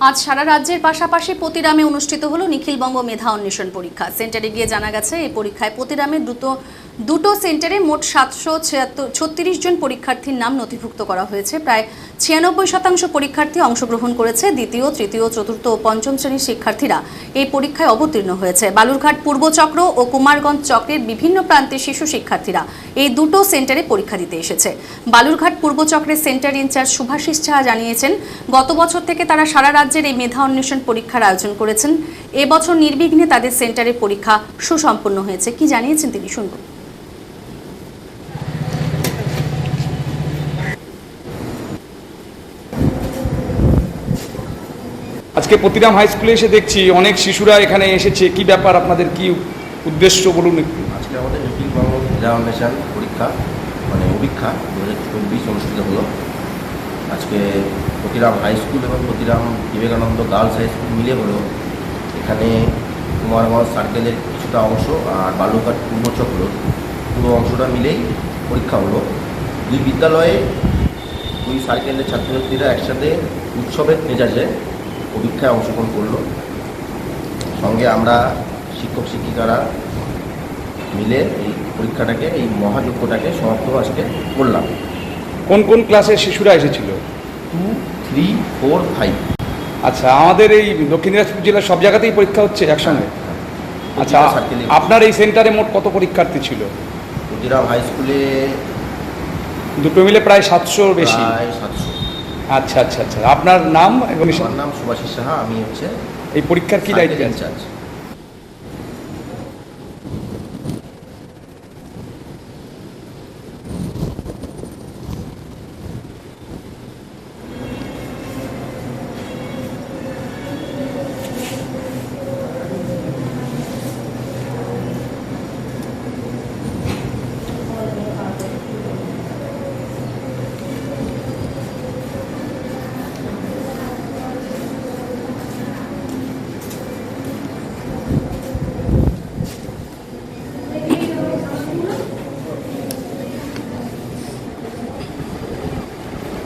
আজ সারা রাজ্যের পাশাপাশি পতিরামে অনুষ্ঠিত হলো নিখিলবঙ্গ মেধা অন্বেষণ পরীক্ষা। সেন্টারে গিয়ে জানা গেছে এই পরীক্ষায় পতিরামে দুটো সেন্টারে মোট 736 জন পরীক্ষার্থীর নাম নথিভুক্ত করা হয়েছে। প্রায় 96% পরীক্ষার্থী অংশগ্রহণ করেছে। দ্বিতীয়, তৃতীয়, চতুর্থ ও পঞ্চম শ্রেণীর শিক্ষার্থীরা এই পরীক্ষায় অবতীর্ণ হয়েছে। বালুরঘাট পূর্বচক্র ও কুমারগঞ্জ চক্রের বিভিন্ন প্রান্তের শিশু শিক্ষার্থীরা এই দুটো সেন্টারে পরীক্ষা দিতে এসেছে। বালুরঘাট পূর্বচক্রের সেন্টার ইনচার্জ শুভাশিস সাহা জানিয়েছেন, গত বছর থেকে তারা সারা রাজ্যের এই মেধা অন্বেষণ পরীক্ষার আয়োজন করেছেন। এবছর নির্বিঘ্নে তাদের সেন্টারে পরীক্ষা সুসম্পন্ন হয়েছে। কি জানিয়েছেন তিনি, শুনব। আজকে পতিরাম হাই স্কুলে এসে দেখছি অনেক শিশুরা এখানে এসেছে। কি ব্যাপার, আপনাদের কি উদ্দেশ্য বলুন একটু। আজকে আমাদের নিখিলবঙ্গ মেধা অন্বেষণ পরীক্ষা অভিক্ষা 2024 অনুষ্ঠিত হলো। আজকে পতিরাম হাই স্কুল এবং Patiram Vivekananda girls high school মিলে হলো। এখানে কুমারগঞ্জ সার্কেলের কিছুটা অংশ আর বালুরঘাট পূর্বচক্র পুরো অংশটা মিলেই পরীক্ষা হলো। দুই বিদ্যালয়ে দুই সার্কেলের ছাত্রছাত্রীরা একসাথে উৎসবের মেজাজে পরীক্ষায় অংশগ্রহণ করলো। সঙ্গে আমরা শিক্ষক শিক্ষিকারা মিলে এই পরীক্ষাটাকে, এই মহাযজ্ঞটাকে সমাপ্ত আজকে করলাম। কোন কোন ক্লাসের শিশুরা এসেছিল? 2, 3, 4, 5। আচ্ছা, আমাদের এই দক্ষিণ দিনাজপুর জেলার সব জায়গাতেই পরীক্ষা হচ্ছে একসঙ্গে? আচ্ছা, আপনার এই সেন্টারে মোট কত পরীক্ষার্থী ছিল? পতিরাম হাই স্কুলে দুটো মিলে প্রায় 700 বেশি। প্রায় 700। আচ্ছা আচ্ছা আচ্ছা, আপনার নাম এবং? আমার নাম শুভাশিস সাহা, আমি হচ্ছে এই পরীক্ষার কি দায়িত্ব? ইনচার্জ।